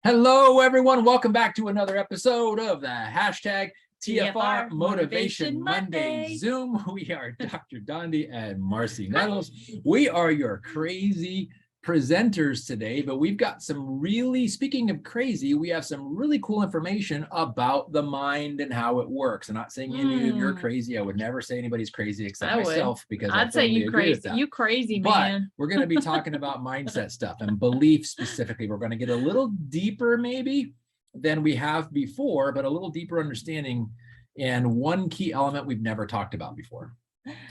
Hello, everyone. Welcome back to another episode of the hashtag TFR Motivation Monday Zoom. We are Dr. Dondi and Marcy Nettles. We are your crazy presenters today, but we've got some really, speaking of crazy, we have some really cool information about the mind and how it works. I'm not saying any of you are crazy. I would never say anybody's crazy except myself, because I'd say you crazy. You crazy, man. But we're going to be talking about mindset stuff and belief specifically. We're going to get a little deeper maybe than we have before, but a little deeper understanding and one key element we've never talked about before.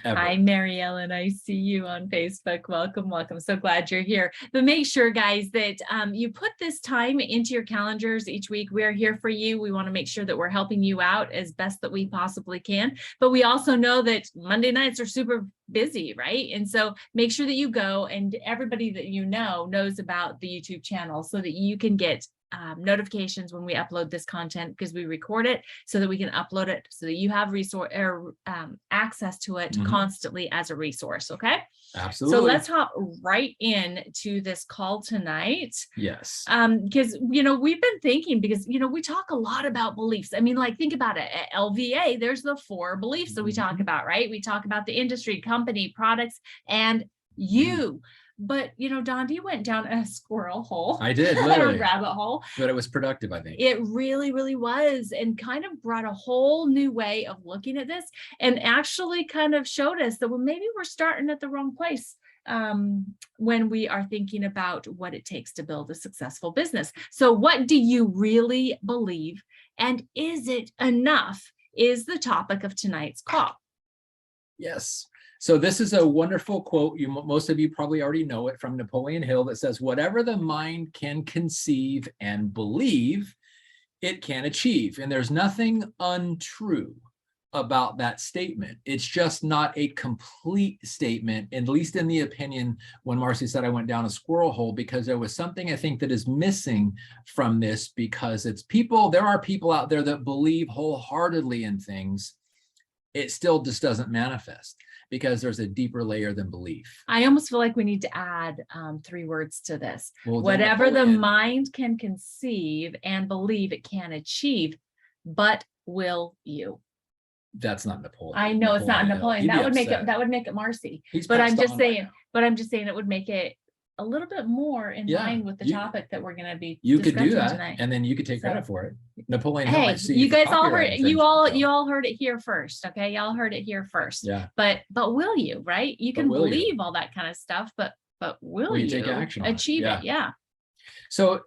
Ever. Hi, Mary Ellen. I see you on Facebook. Welcome, welcome. So glad you're here. But make sure, guys, that you put this time into your calendars each week. We're here for you. We want to make sure that we're helping you out as best that we possibly can. But we also know that Monday nights are super busy, right? And so make sure that you go, and everybody that you know knows about the YouTube channel so that you can get notifications when we upload this content, because we record it so that we can upload it so that you have resource or access to it constantly as a resource. Okay. Absolutely. So let's hop right in to this call tonight. Yes. Because, we've been thinking, because, we talk a lot about beliefs. I mean, like, think about it. At LVA, there's the 4 beliefs that we talk about, right? We talk about the industry, company, products, and you. But, Dondi went down a squirrel hole. I did, literally. A rabbit hole. But it was productive, I think. It really, really was, and kind of brought a whole new way of looking at this, and actually kind of showed us that, well, maybe we're starting at the wrong place when we are thinking about what it takes to build a successful business. So what do you really believe? And is it enough? Is the topic of tonight's call. Yes. So this is a wonderful quote. Most of you probably already know it, from Napoleon Hill, that says, whatever the mind can conceive and believe, it can achieve. And there's nothing untrue about that statement. It's just not a complete statement, at least in the opinion when Marcy said I went down a squirrel hole, because there was something I think that is missing from this, because there are people out there that believe wholeheartedly in things. It still just doesn't manifest, because there's a deeper layer than belief. I almost feel like we need to add 3 words to this. Well, whatever the mind can conceive and believe, it can achieve, but will you? That's not Napoleon. I know it's not Napoleon. That would make it Marcy. But I'm just saying it would make it a little bit more in line with the topic that we're going to be. You could do that tonight, and then you could take credit for it. Napoleon Hill. Hey, you guys all heard you all heard it here first. Okay, y'all heard it here first. Yeah. But will you? Right? You can believe all that kind of stuff, but will you take action, achieve it? Yeah. So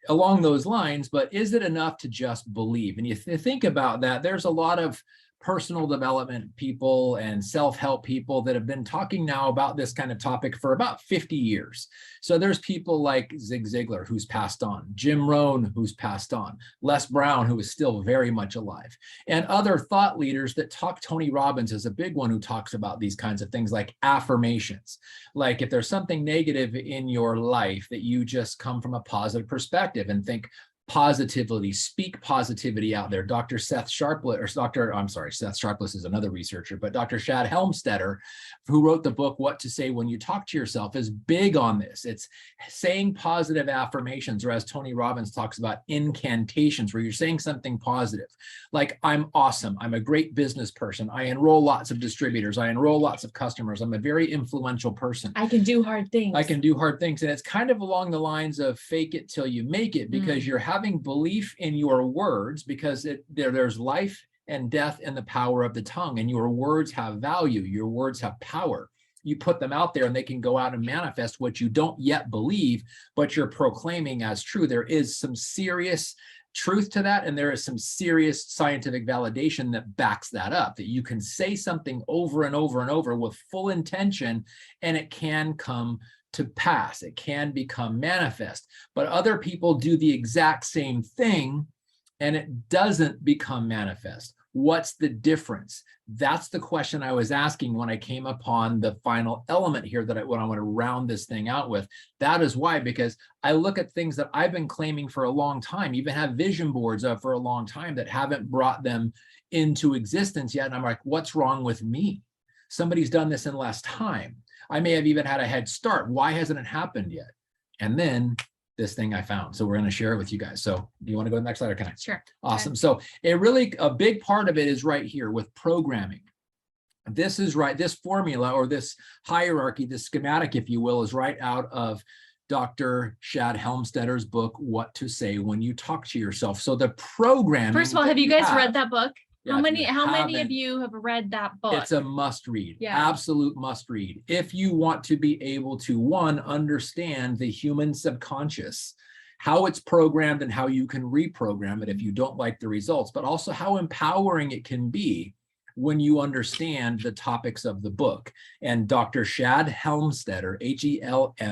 along those lines, but is it enough to just believe? And you think about that, there's a lot of personal development people and self-help people that have been talking now about this kind of topic for about 50 years. So there's people like Zig Ziglar, who's passed on, Jim Rohn, who's passed on, Les Brown, who is still very much alive, and other thought leaders that talk. Tony Robbins is a big one who talks about these kinds of things like affirmations. Like, if there's something negative in your life, that you just come from a positive perspective and think positively, speak positivity out there. Seth Sharpless is another researcher, but Dr. Shad Helmstetter, who wrote the book What to Say When You Talk to Yourself, is big on this. It's saying positive affirmations, or as Tony Robbins talks about, incantations, where you're saying something positive, like, I'm awesome, I'm a great business person, I enroll lots of distributors, I enroll lots of customers, I'm a very influential person, I can do hard things. And it's kind of along the lines of fake it till you make it, because you're having belief in your words, because there's life and death in the power of the tongue, and your words have value. Your words have power. You put them out there and they can go out and manifest what you don't yet believe, but you're proclaiming as true. There is some serious truth to that, and there is some serious scientific validation that backs that up, that you can say something over and over and over with full intention, and it can come to pass. It can become manifest. But other people do the exact same thing and it doesn't become manifest. What's the difference? That's the question I was asking when I came upon the final element here that I want to round this thing out with. That is why, because I look at things that I've been claiming for a long time, even have vision boards up for a long time, that haven't brought them into existence yet. And I'm like, what's wrong with me? Somebody's done this in less time. I may have even had a head start. Why hasn't it happened yet? And then this thing I found. So we're going to share it with you guys. So do you want to go to the next slide or can I? Sure. Awesome. So it really, a big part of it is right here with programming. This is right. This formula or this hierarchy, this schematic, if you will, is right out of Dr. Shad Helmstedter's book, What to Say When You Talk to Yourself. So the programming. First of all, have you guys read that book? Yeah, how many of you have read that book? It's a must read. Yeah. Absolute must read. If you want to be able to, one, understand the human subconscious, how it's programmed and how you can reprogram it if you don't like the results, but also how empowering it can be when you understand the topics of the book. And Dr. Shad Helmstetter, Helmstetter,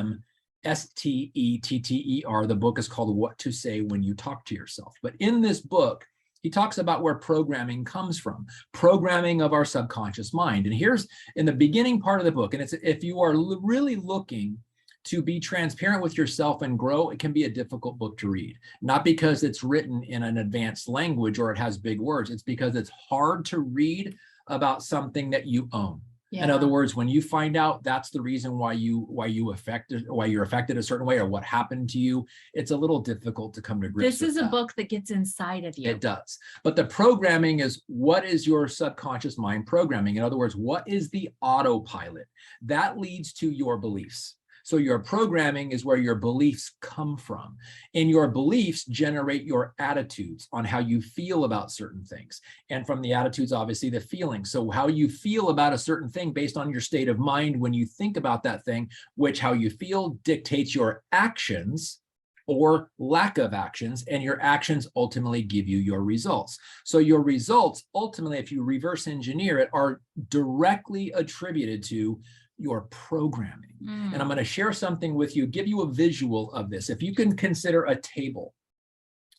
the book is called What to Say When You Talk to Yourself. But in this book, he talks about where programming comes from, programming of our subconscious mind. And here's in the beginning part of the book, and it's if you are really looking to be transparent with yourself and grow, it can be a difficult book to read. Not because it's written in an advanced language or it has big words. It's because it's hard to read about something that you own. Yeah. In other words, when you find out that's the reason why you're affected a certain way or what happened to you, it's a little difficult to come to grips with. This is a book that gets inside of you. It does. But the programming is, what is your subconscious mind programming? In other words, what is the autopilot? That leads to your beliefs. So your programming is where your beliefs come from. And your beliefs generate your attitudes on how you feel about certain things. And from the attitudes, obviously, the feelings. So how you feel about a certain thing based on your state of mind when you think about that thing, which how you feel dictates your actions or lack of actions, and your actions ultimately give you your results. So your results, ultimately, if you reverse engineer it, are directly attributed to your programming. And I'm going to share something with you, give you a visual of this. If you can consider a table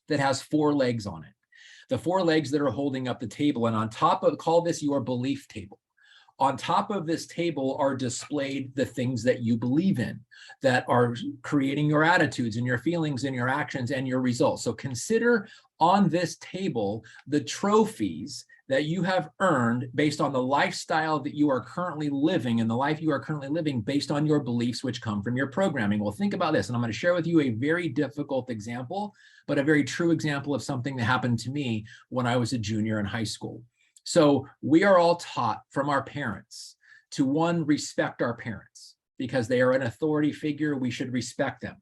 that has 4 legs on it, the 4 legs that are holding up the table, and on top of, call this your belief table. On top of this table are displayed the things that you believe in, that are creating your attitudes and your feelings and your actions and your results. So consider on this table the trophies that you have earned based on the lifestyle that you are currently living and the life you are currently living based on your beliefs, which come from your programming. Well, think about this, and I'm going to share with you a very difficult example, but a very true example of something that happened to me when I was a junior in high school. So we are all taught from our parents to, one, respect our parents because they are an authority figure. We should respect them.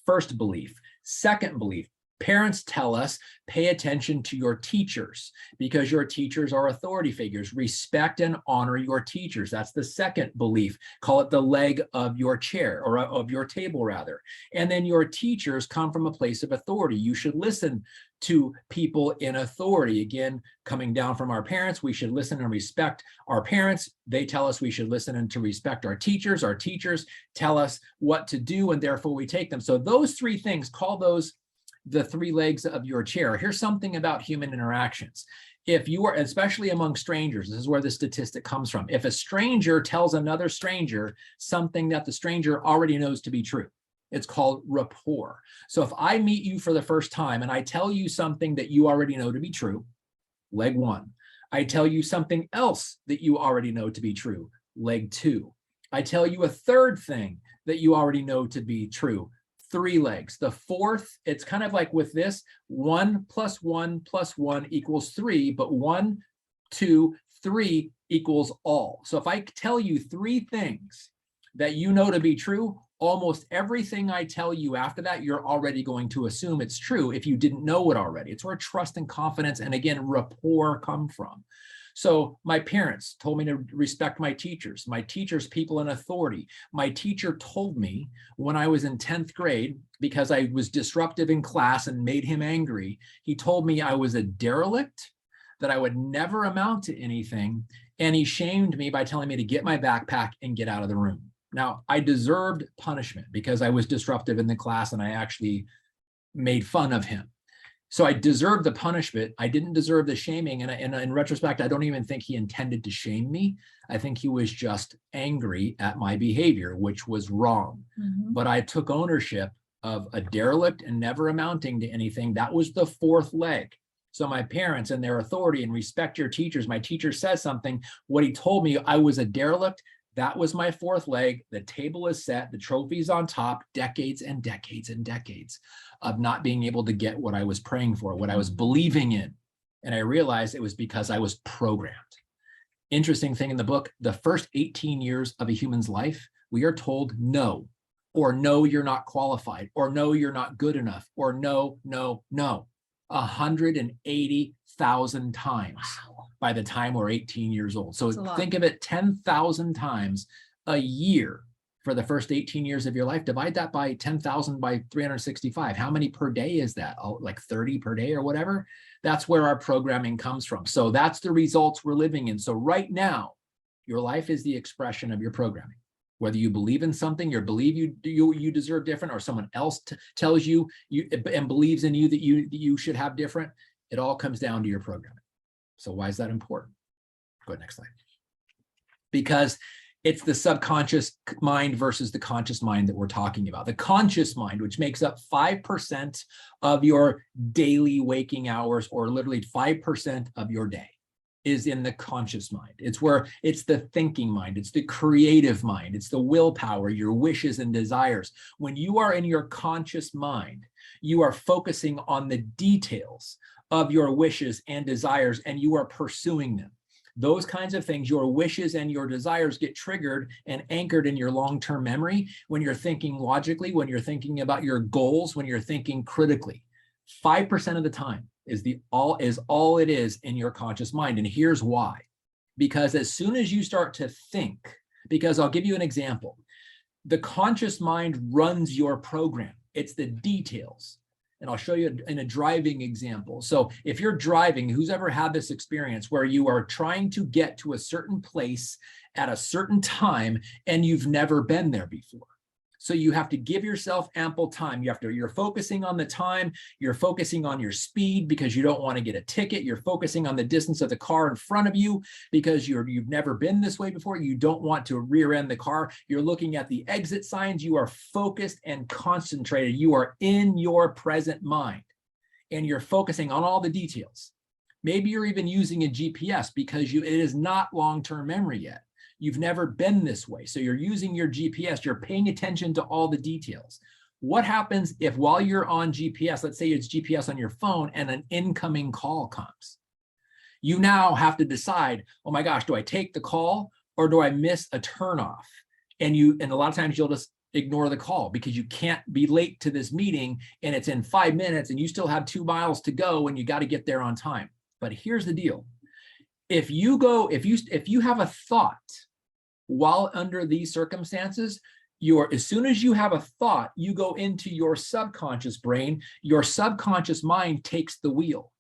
First belief. Second belief. Parents tell us, pay attention to your teachers because your teachers are authority figures. Respect and honor your teachers. That's the second belief. Call it the leg of your chair or of your table, rather. And then your teachers come from a place of authority. You should listen to people in authority. Again, coming down from our parents, we should listen and respect our parents. They tell us we should listen and to respect our teachers. Our teachers tell us what to do, and therefore we take them. So those 3 things, call those the 3 legs of your chair. Here's something about human interactions. If you are, especially among strangers, this is where the statistic comes from. If a stranger tells another stranger something that the stranger already knows to be true, it's called rapport. So if I meet you for the first time and I tell you something that you already know to be true, leg 1. I tell you something else that you already know to be true, leg 2. I tell you a third thing that you already know to be true, 3 legs. The fourth, it's kind of like with this, 1 + 1 + 1 = 3, but 1, 2, 3 equals all. So if I tell you 3 things that you know to be true, almost everything I tell you after that, you're already going to assume it's true if you didn't know it already. It's where trust and confidence and, again, rapport come from. So my parents told me to respect my teachers, people in authority. My teacher told me when I was in 10th grade, because I was disruptive in class and made him angry, he told me I was a derelict, that I would never amount to anything. And he shamed me by telling me to get my backpack and get out of the room. Now, I deserved punishment because I was disruptive in the class and I actually made fun of him. So I deserved the punishment. I didn't deserve the shaming. And in retrospect, I don't even think he intended to shame me. I think he was just angry at my behavior, which was wrong. But I took ownership of a derelict and never amounting to anything. That was the 4th leg. So my parents and their authority and respect your teachers. My teacher says something. What he told me, I was a derelict. That was my fourth leg. The table is set, the trophy's on top, decades and decades and decades of not being able to get what I was praying for, what I was believing in. And I realized it was because I was programmed. Interesting thing in the book, the first 18 years of a human's life, we are told no, or no, you're not qualified, or no, you're not good enough, or no, no, no, 180,000 times. Wow. By the time we're 18 years old. So That's a lot. think of it 10,000 times a year for the first 18 years of your life. Divide that by 10,000 by 365. How many per day is that? Oh, like 30 per day or whatever. That's where our programming comes from. So that's the results we're living in. So right now, your life is the expression of your programming. Whether you believe in something, or believe you deserve different, or someone else tells you and believes in you that you should have different, it all comes down to your programming. So why is that important? Go ahead, next slide. Because it's the subconscious mind versus the conscious mind that we're talking about. The conscious mind, which makes up 5% of your daily waking hours, or literally 5% of your day, is in the conscious mind. It's the thinking mind. It's the creative mind. It's the willpower, your wishes and desires. When you are in your conscious mind, you are focusing on the details of your wishes and desires, and you are pursuing them. Those kinds of things, your wishes and your desires, get triggered and anchored in your long-term memory when you're thinking logically, when you're thinking about your goals, when you're thinking critically. 5% of the time is all it is in your conscious mind. And here's why. Because as soon as you start to think, because I'll give you an example. The conscious mind runs your program. It's the details. And I'll show you in a driving example. So if you're driving, who's ever had this experience where you are trying to get to a certain place at a certain time and you've never been there before? So you have to give yourself ample time. You're focusing on the time, you're focusing on your speed because you don't want to get a ticket. You're focusing on the distance of the car in front of you because you've never been this way before. You don't want to rear end the car. You're looking at the exit signs. You are focused and concentrated. You are in your present mind and you're focusing on all the details. Maybe you're even using a GPS because it is not long-term memory yet. You've never been this way. So you're using your GPS, you're paying attention to all the details. What happens if while you're on GPS, let's say it's GPS on your phone and an incoming call comes? You now have to decide, oh my gosh, do I take the call or do I miss a turnoff? And a lot of times you'll just ignore the call because you can't be late to this meeting and it's in 5 minutes and you still have 2 miles to go and you got to get there on time. But here's the deal. If you have a thought while under these circumstances, as soon as you have a thought, you go into your subconscious brain, your subconscious mind takes the wheel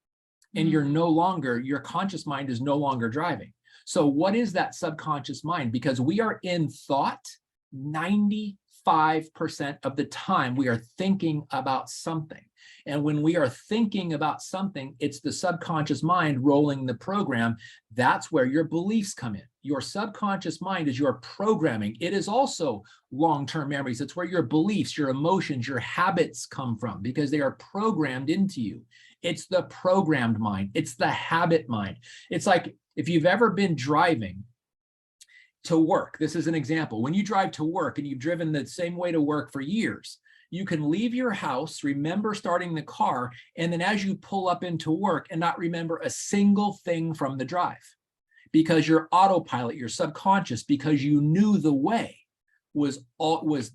and your conscious mind is no longer driving. So what is that subconscious mind? Because we are in thought 95% of the time, we are thinking about something. And when we are thinking about something, it's the subconscious mind rolling the program. That's where your beliefs come in. Your subconscious mind is your programming. It is also long-term memories. It's where your beliefs, your emotions, your habits come from because they are programmed into you. It's the programmed mind. It's the habit mind. It's like if you've ever been driving to work, this is an example. When you drive to work and you've driven the same way to work for years, you can leave your house, remember starting the car, and then as you pull up into work and not remember a single thing from the drive because your autopilot, your subconscious, because you knew the way was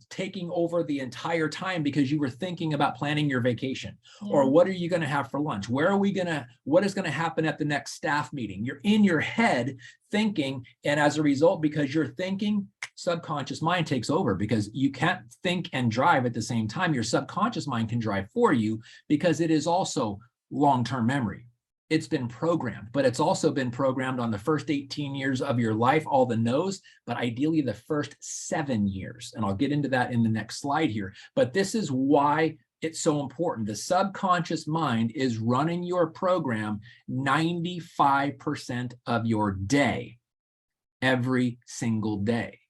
taking over the entire time because you were thinking about planning your vacation or what are you going to have for lunch? What is going to happen at the next staff meeting? You're in your head thinking, and as a result, because you're thinking, subconscious mind takes over because you can't think and drive at the same time. Your subconscious mind can drive for you because it is also long-term memory. It's been programmed, but it's also been programmed on the first 18 years of your life, all the no's, but ideally the first 7 years. And I'll get into that in the next slide here. But this is why it's so important. The subconscious mind is running your program 95% of your day, every single day.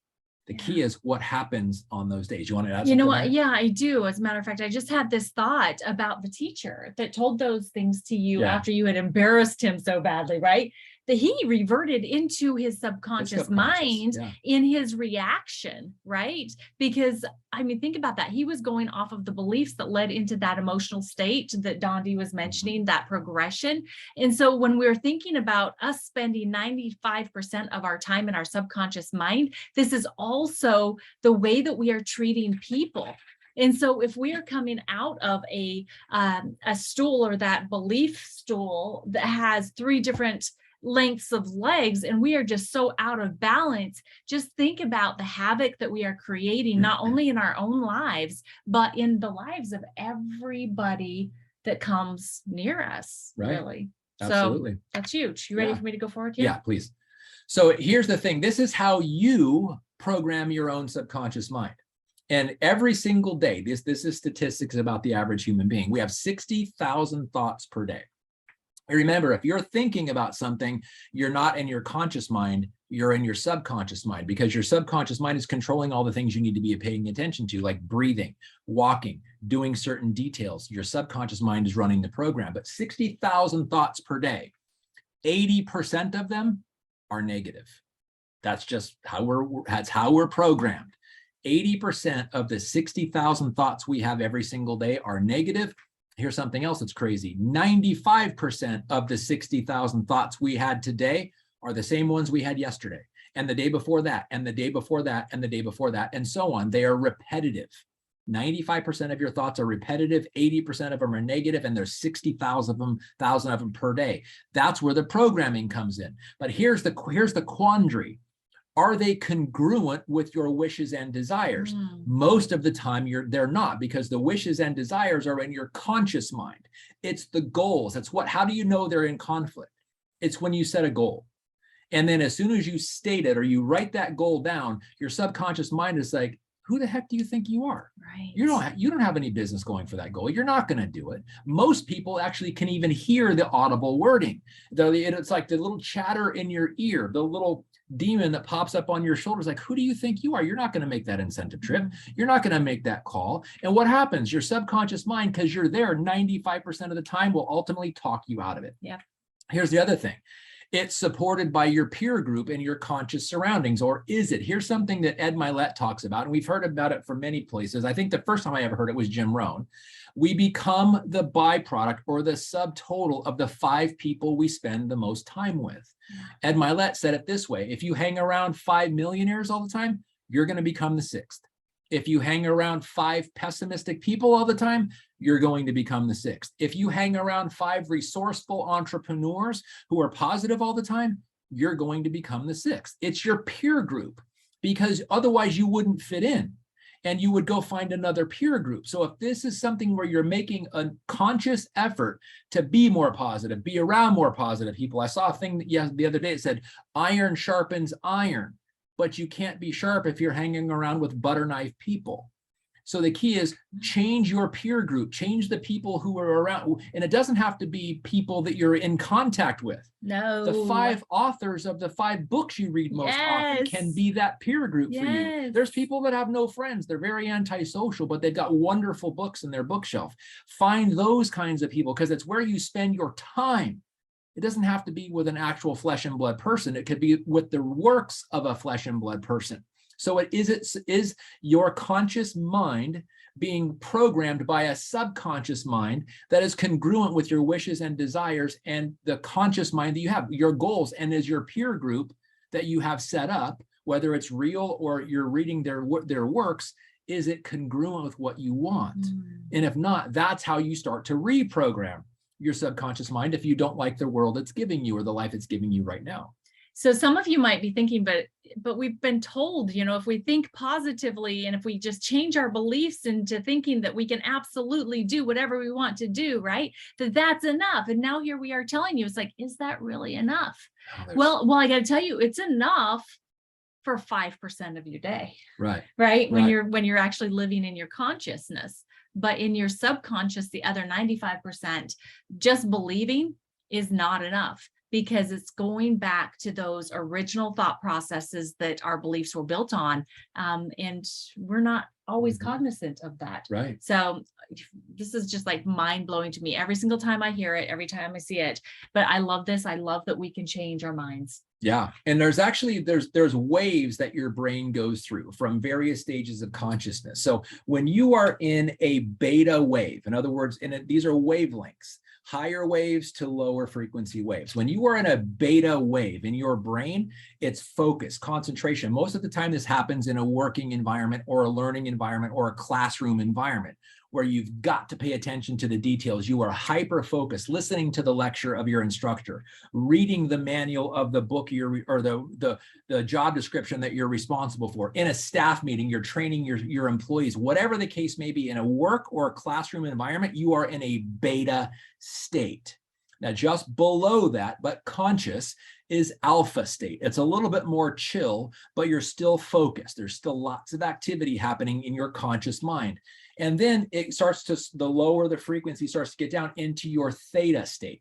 The key is what happens on those days. You want to add something? You know what? Yeah, I do. As a matter of fact, I just had this thought about the teacher that told those things to you after you had embarrassed him so badly, right? that he reverted into his subconscious mind in his reaction, right? Because I mean, think about that. He was going off of the beliefs that led into that emotional state that Dondi was mentioning, that progression. And so when we're thinking about us spending 95% of our time in our subconscious mind, this is also the way that we are treating people. And so if we are coming out of a stool, or that belief stool that has 3 different lengths of legs, and we are just so out of balance, just think about the havoc that we are creating, not only in our own lives, but in the lives of everybody that comes near us, really. Absolutely. So that's huge. You ready for me to go forward here? Yeah, please. So here's the thing. This is how you program your own subconscious mind. And every single day, this is statistics about the average human being. We have 60,000 thoughts per day. And remember, if you're thinking about something, you're not in your conscious mind, you're in your subconscious mind, because your subconscious mind is controlling all the things you need to be paying attention to, like breathing, walking, doing certain details. Your subconscious mind is running the program. But 60,000 thoughts per day, 80% of them are negative. That's just how we're programmed. 80% of the 60,000 thoughts we have every single day are negative. Here's something else that's crazy. 95% of the 60,000 thoughts we had today are the same ones we had yesterday, and the day before that, and the day before that, and the day before that, and so on. They are repetitive. 95% of your thoughts are repetitive, 80% of them are negative, and there's 60,000 of them per day. That's where the programming comes in. But here's the quandary. Are they congruent with your wishes and desires? Most of the time they're not, because the wishes and desires are in your conscious mind. It's the goals. How do you know they're in conflict? It's when you set a goal. And then as soon as you state it or you write that goal down, your subconscious mind is like, who the heck do you think you are? Right. You don't have any business going for that goal. You're not going to do it. Most people actually can even hear the audible wording. It's like the little chatter in your ear, the little demon that pops up on your shoulders, like, who do you think you are? You're not going to make that incentive trip. You're not going to make that call. And what happens? Your subconscious mind, because you're there 95% of the time, will ultimately talk you out of it. Yeah. Here's the other thing. It's supported by your peer group and your conscious surroundings, or is it? Here's something that Ed Milet talks about, and we've heard about it from many places. I think the first time I ever heard it was Jim Rohn. We become the byproduct or the subtotal of the 5 people we spend the most time with. Ed Milet said it this way: if you hang around 5 millionaires all the time, you're going to become the 6th. If you hang around 5 pessimistic people all the time, you're going to become the 6th. If you hang around 5 resourceful entrepreneurs who are positive all the time, you're going to become the 6th. It's your peer group, because otherwise you wouldn't fit in and you would go find another peer group. So if this is something where you're making a conscious effort to be more positive, be around more positive people. I saw a thing the other day that said, iron sharpens iron. But you can't be sharp if you're hanging around with butter knife people. So the key is change your peer group, change the people who are around. And it doesn't have to be people that you're in contact with. No. The 5 authors of the 5 books you read most often can be that peer group for you. There's people that have no friends. They're very antisocial, but they've got wonderful books in their bookshelf. Find those kinds of people, because it's where you spend your time. It doesn't have to be with an actual flesh and blood person. It could be with the works of a flesh and blood person. So is your conscious mind being programmed by a subconscious mind that is congruent with your wishes and desires, and the conscious mind that you have, your goals, and is your peer group that you have set up, whether it's real or you're reading their works, is it congruent with what you want? And if not, that's how you start to reprogram your subconscious mind if you don't like the world it's giving you or the life it's giving you right now. So some of you might be thinking, but we've been told, if we think positively and if we just change our beliefs into thinking that we can absolutely do whatever we want to do, right? That's enough. And now here we are telling you, it's like, is that really enough? Well, I got to tell you, it's enough for 5% of your day. Right. When you're actually living in your consciousness. But in your subconscious, the other 95%, just believing is not enough, because it's going back to those original thought processes that our beliefs were built on. And we're not always cognizant of that. Right. So this is just like mind blowing to me every single time I hear it, every time I see it. But I love this. I love that we can change our minds. Yeah. And there's actually, there's waves that your brain goes through from various stages of consciousness. So when you are in a beta wave, in other words, these are wavelengths, higher waves to lower frequency waves. When you are in a beta wave in your brain, it's focus, concentration. Most of the time, this happens in a working environment or a learning environment or a classroom environment, where you've got to pay attention to the details. You are hyper-focused, listening to the lecture of your instructor, reading the manual of the book or the job description that you're responsible for. In a staff meeting, you're training your employees. Whatever the case may be, in a work or a classroom environment, you are in a beta state. Now, just below that, but conscious, is alpha state. It's a little bit more chill, but you're still focused. There's still lots of activity happening in your conscious mind. And then it starts to, the lower the frequency starts to get down into your theta state.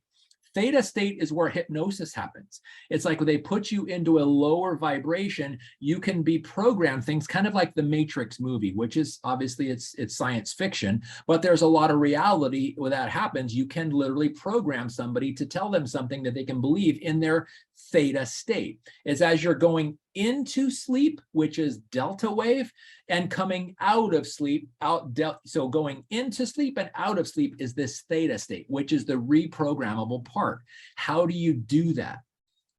Theta state is where hypnosis happens. It's like when they put you into a lower vibration, you can be programmed, things kind of like the Matrix movie, which is obviously it's science fiction, but there's a lot of reality when that happens. You can literally program somebody to tell them something that they can believe in their theta state. It's as you're going into sleep, which is delta wave, and coming out of sleep, so going into sleep and out of sleep is this theta state, which is the reprogrammable part. How do you do that?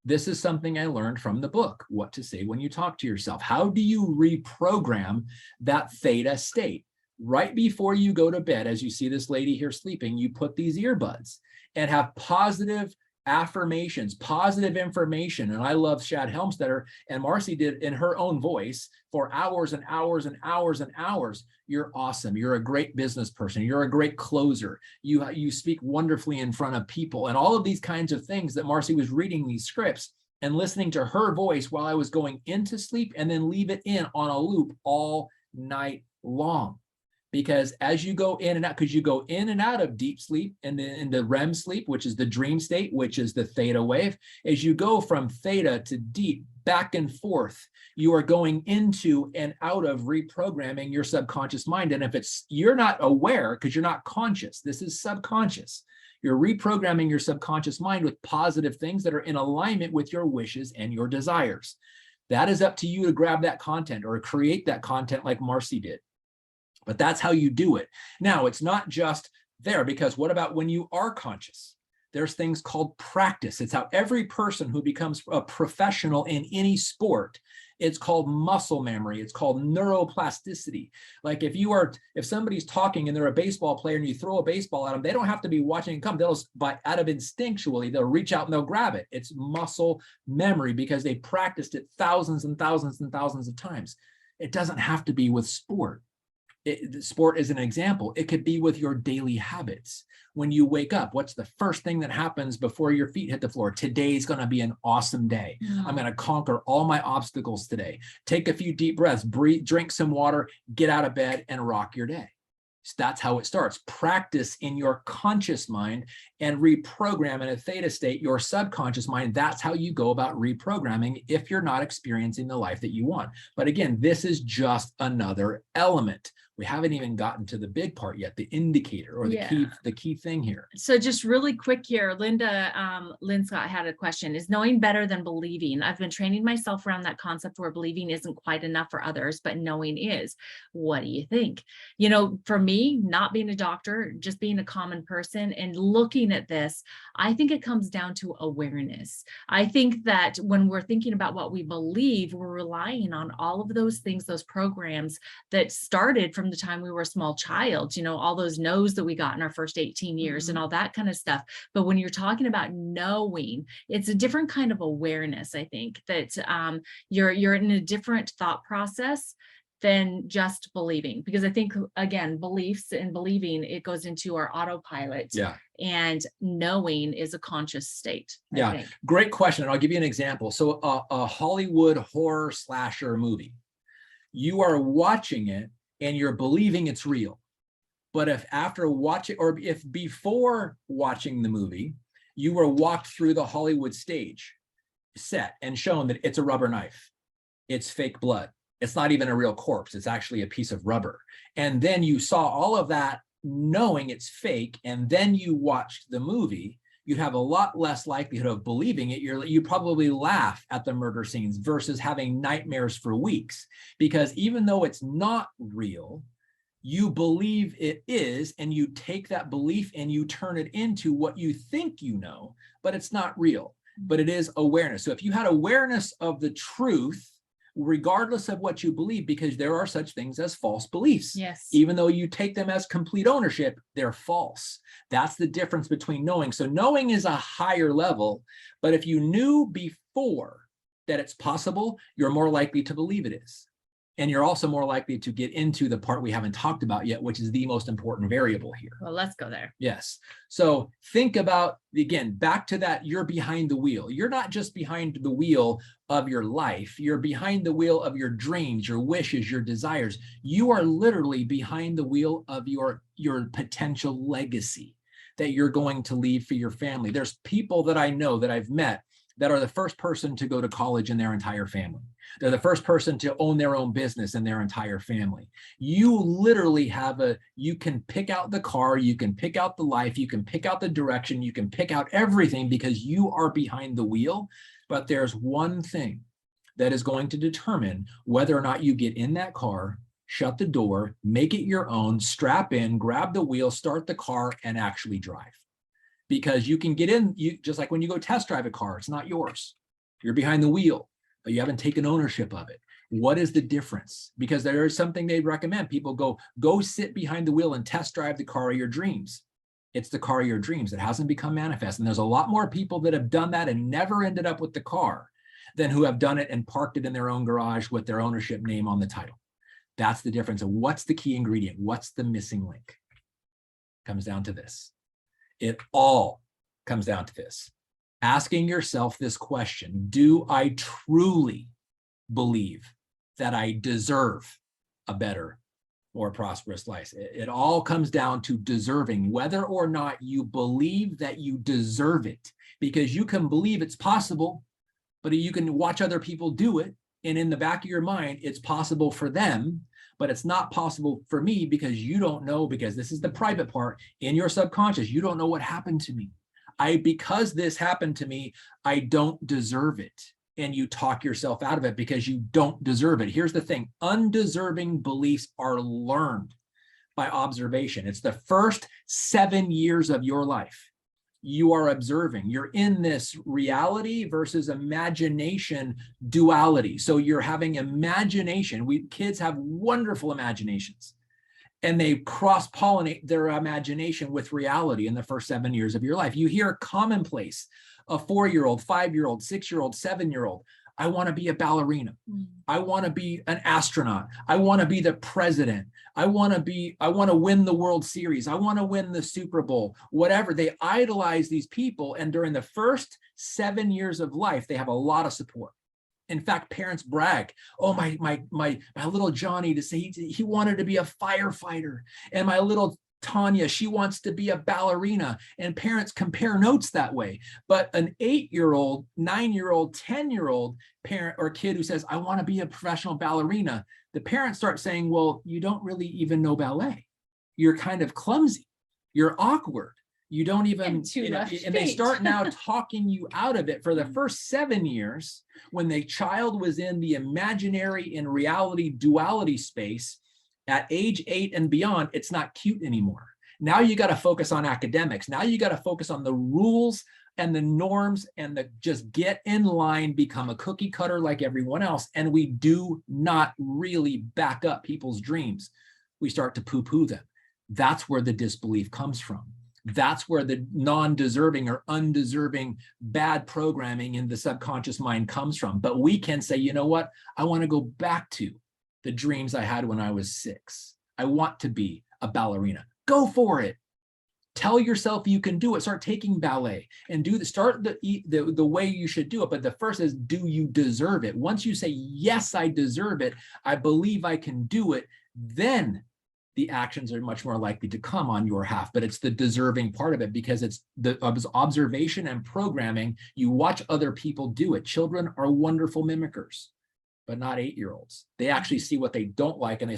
This is something I learned from the book, What to Say When You Talk to Yourself. How do you reprogram that theta state? Right before you go to bed, as you see this lady here sleeping, you put these earbuds and have positive affirmations, positive information. And I love Shad Helmstetter, and Marcy did in her own voice for hours and hours and hours and hours. You're awesome. You're a great business person. You're a great closer. You speak wonderfully in front of people, and all of these kinds of things that Marcy was reading these scripts and listening to her voice while I was going into sleep, and then leave it in on a loop all night long. Because as you go in and out, because you go in and out of deep sleep and then into REM sleep, which is the dream state, which is the theta wave, as you go from theta to deep, back and forth, you are going into and out of reprogramming your subconscious mind. And if you're not aware, because you're not conscious, this is subconscious, you're reprogramming your subconscious mind with positive things that are in alignment with your wishes and your desires. That is up to you to grab that content or create that content like Marcy did. But that's how you do it. Now, it's not just there, because what about when you are conscious? There's things called practice. It's how every person who becomes a professional in any sport, it's called muscle memory. It's called neuroplasticity. Like if somebody's talking and they're a baseball player and you throw a baseball at them, they don't have to be watching it come. Out of instinctually, they'll reach out and they'll grab it. It's muscle memory because they practiced it thousands and thousands and thousands of times. It doesn't have to be with sport. Sport is an example. It could be with your daily habits. When you wake up, what's the first thing that happens before your feet hit the floor? Today's going to be an awesome day. I'm going to conquer all my obstacles today. Take a few deep breaths, breathe, drink some water, get out of bed and rock your day. So that's how it starts. Practice in your conscious mind and reprogram in a theta state your subconscious mind. That's how you go about reprogramming if you're not experiencing the life that you want. But again, this is just another element. We haven't even gotten to the big part yet, the indicator or the key thing here. So just really quick here, Lynn Scott had a question. Is knowing better than believing? I've been training myself around that concept where believing isn't quite enough for others, but knowing is. What do you think? You know, for me, not being a doctor, just being a common person and looking at this, I think it comes down to awareness. I think that when we're thinking about what we believe, we're relying on all of those things, those programs that started from the time we were a small child, you know, all those no's that we got in our first 18 years and all that kind of stuff. But when you're talking about knowing, it's a different kind of awareness. I think that you're in a different thought process than just believing, because I think, again, beliefs and believing, it goes into our autopilot. Yeah. And knowing is a conscious state. Yeah. I think. Great question. And I'll give you an example. So a Hollywood horror slasher movie, you are watching it and you're believing it's real. But if after watching, or if before watching the movie, You were walked through the Hollywood stage set and shown that it's a rubber knife. It's fake blood. It's not even a real corpse. It's actually a piece of rubber. And then you saw all of that knowing it's fake, and then you watched the movie, you have a lot less likelihood of believing it. You probably laugh at the murder scenes versus having nightmares for weeks, because even though it's not real, you believe it is, and you take that belief and you turn it into what you think you know, but it's not real, but it is awareness. So if you had awareness of the truth, regardless of what you believe, because there are such things as false beliefs. Yes. Even though you take them as complete ownership, they're false. That's the difference between knowing. So knowing is a higher level, but if you knew before that it's possible, you're more likely to believe it is. And you're also more likely to get into the part we haven't talked about yet, which is the most important variable here. Well, let's go there. Yes. So think about, again, back to that, you're behind the wheel. You're not just behind the wheel of your life. You're behind the wheel of your dreams, your wishes, your desires. You are literally behind the wheel of your potential legacy that you're going to leave for your family. There's people that I know that I've met that are the first person to go to college in their entire family. They're the first person to own their own business in their entire family. You literally you can pick out the car, you can pick out the life, you can pick out the direction, you can pick out everything because you are behind the wheel. But there's one thing that is going to determine whether or not you get in that car, shut the door, make it your own, strap in, grab the wheel, start the car, and actually drive. Because you can get in, just like when you go test drive a car, it's not yours. You're behind the wheel, but you haven't taken ownership of it. What is the difference? Because there is something they'd recommend. People go sit behind the wheel and test drive the car of your dreams. It's the car of your dreams. It hasn't become manifest. And there's a lot more people that have done that and never ended up with the car than who have done it and parked it in their own garage with their ownership name on the title. That's the difference. And what's the key ingredient? What's the missing link? Comes down to this. It all comes down to this. Asking yourself this question: do I truly believe that I deserve a better, more prosperous life? It all comes down to deserving, whether or not you believe that you deserve it, because you can believe it's possible, but you can watch other people do it. And in the back of your mind, it's possible for them, but it's not possible for me because you don't know, because this is the private part in your subconscious. You don't know what happened to me. Because this happened to me, I don't deserve it. And you talk yourself out of it because you don't deserve it. Here's the thing: undeserving beliefs are learned by observation. It's the first 7 years of your life. You are observing. You're in this reality versus imagination duality. So you're having imagination. Kids have wonderful imaginations, and they cross-pollinate their imagination with reality in the first 7 years of your life. You hear commonplace, a 4-year-old, 5-year-old, 6-year-old, 7-year-old. I want to be a ballerina. I want to be an astronaut. I want to be the president. I want to win the World Series. I want to win the Super Bowl, whatever. They idolize these people. And during the first 7 years of life, they have a lot of support. In fact, parents brag, oh, my little Johnny, to say he wanted to be a firefighter. And my little Tanya, she wants to be a ballerina. And parents compare notes that way. But an 8-year-old, 9-year-old, 10-year-old parent or kid who says, I want to be a professional ballerina, the parents start saying, well, you don't really even know ballet. You're kind of clumsy. You're awkward. You don't even, and they start now talking you out of it. For the first 7 years, when the child was in the imaginary and reality duality space, at age 8 and beyond, it's not cute anymore. Now you got to focus on academics. Now you got to focus on the rules and the norms and just get in line, become a cookie cutter like everyone else. And we do not really back up people's dreams. We start to poo-poo them. That's where the disbelief comes from. That's where the non-deserving or undeserving bad programming in the subconscious mind comes from. But we can say, you know what? I want to go back to the dreams I had when I was 6. I want to be a ballerina. Go for it. Tell yourself you can do it. Start taking ballet and start the way you should do it. But the first is, do you deserve it? Once you say, yes, I deserve it, I believe I can do it, then the actions are much more likely to come on your half. But it's the deserving part of it, because it's the observation and programming. You watch other people do it. Children are wonderful mimickers, but not 8-year-olds. They actually see what they don't like, and they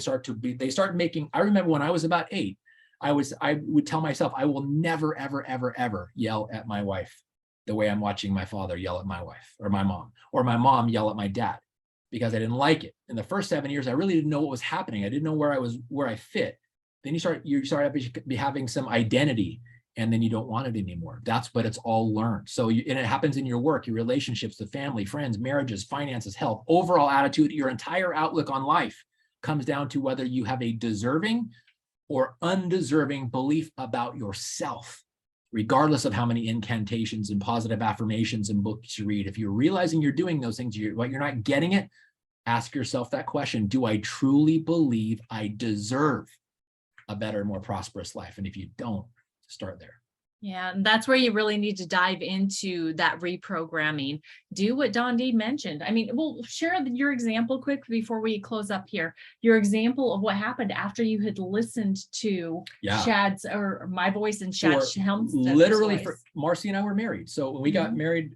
start making. I remember when I was about 8, I would tell myself, I will never, ever, ever, ever yell at my wife the way I'm watching my father yell at my wife, or my mom yell at my dad, because I didn't like it. In the first 7 years, I really didn't know what was happening. I didn't know where I fit. Then you start having some identity, and then you don't want it anymore. But it's all learned. So and it happens in your work, your relationships, the family, friends, marriages, finances, health, overall attitude. Your entire outlook on life comes down to whether you have a deserving or undeserving belief about yourself, regardless of how many incantations and positive affirmations and books you read. If you're realizing you're doing those things, you're not getting it, ask yourself that question. Do I truly believe I deserve a better, more prosperous life? And if you don't, start there. Yeah, and that's where you really need to dive into that reprogramming. Do what Don D mentioned. I mean, we'll share your example quick before we close up here. Your example of what happened after you had listened to Shad's or my voice and Shad Helmsted's literally, voice. Marcy and I were married. So when we got married,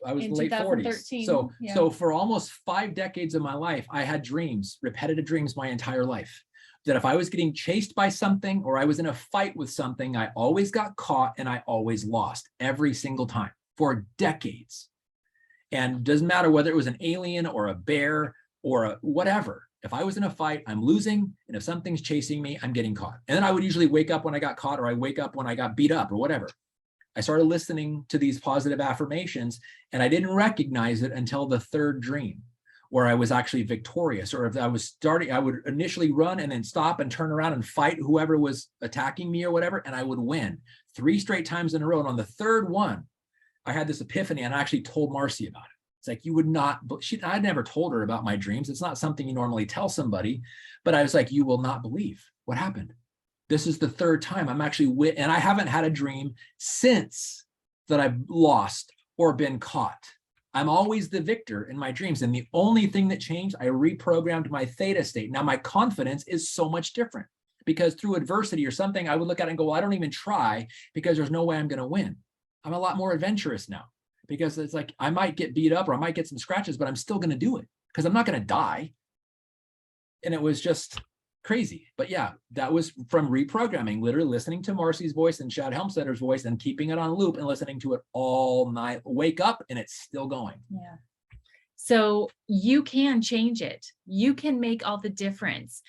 I was in the late 40s. So for almost 5 decades of my life, I had dreams, repetitive dreams my entire life, that if I was getting chased by something or I was in a fight with something, I always got caught and I always lost every single time for decades. And it doesn't matter whether it was an alien or a bear or whatever. If I was in a fight, I'm losing. And if something's chasing me, I'm getting caught. And then I would usually wake up when I got caught, or I wake up when I got beat up or whatever. I started listening to these positive affirmations, and I didn't recognize it until the 3rd dream, where I was actually victorious. Or if I would initially run and then stop and turn around and fight whoever was attacking me or whatever, and I would win 3 straight times in a row. And on the 3rd one, I had this epiphany, and I actually told Marcy about it. It's like, you would not, I'd never told her about my dreams. It's not something you normally tell somebody, but I was like, you will not believe what happened. This is the 3rd time I'm actually and I haven't had a dream since that I've lost or been caught. I'm always the victor in my dreams. And the only thing that changed, I reprogrammed my theta state. Now my confidence is so much different, because through adversity or something, I would look at it and go, well, I don't even try, because there's no way I'm going to win. I'm a lot more adventurous now, because it's like, I might get beat up or I might get some scratches, but I'm still going to do it because I'm not going to die. And it was just crazy. But yeah, that was from reprogramming, literally listening to Marcy's voice and Shad Helmsted's voice and keeping it on loop and listening to it all night. Wake up and it's still going. Yeah. So you can change it. You can make all the difference.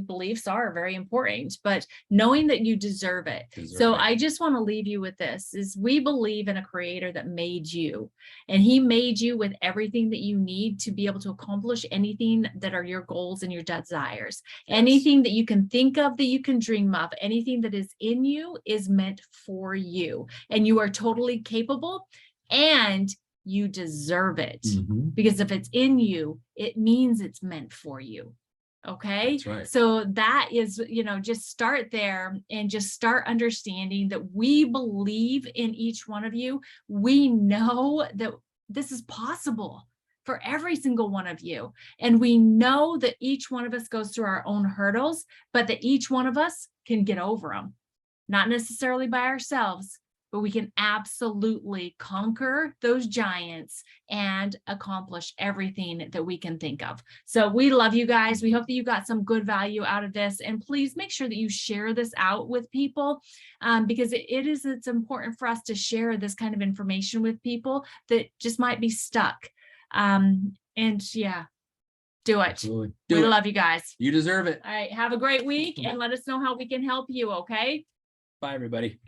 Beliefs are very important, but knowing that you deserve it. I just want to leave you with this, is we believe in a creator that made you, and he made you with everything that you need to be able to accomplish anything that are your goals and your desires. Yes. Anything that you can think of, that you can dream of, anything that is in you is meant for you, and you are totally capable, and you deserve it. Because if it's in you, it means it's meant for you. Okay. That's right. So that is, just start there and just start understanding that we believe in each one of you. We know that this is possible for every single one of you. And we know that each one of us goes through our own hurdles, but that each one of us can get over them, not necessarily by ourselves, but we can absolutely conquer those giants and accomplish everything that we can think of. So we love you guys. We hope that you got some good value out of this. And please make sure that you share this out with people, because it's important for us to share this kind of information with people that just might be stuck. And yeah, do it. Absolutely. We love you guys. You deserve it. All right. Have a great week, and let us know how we can help you. Okay. Bye, everybody.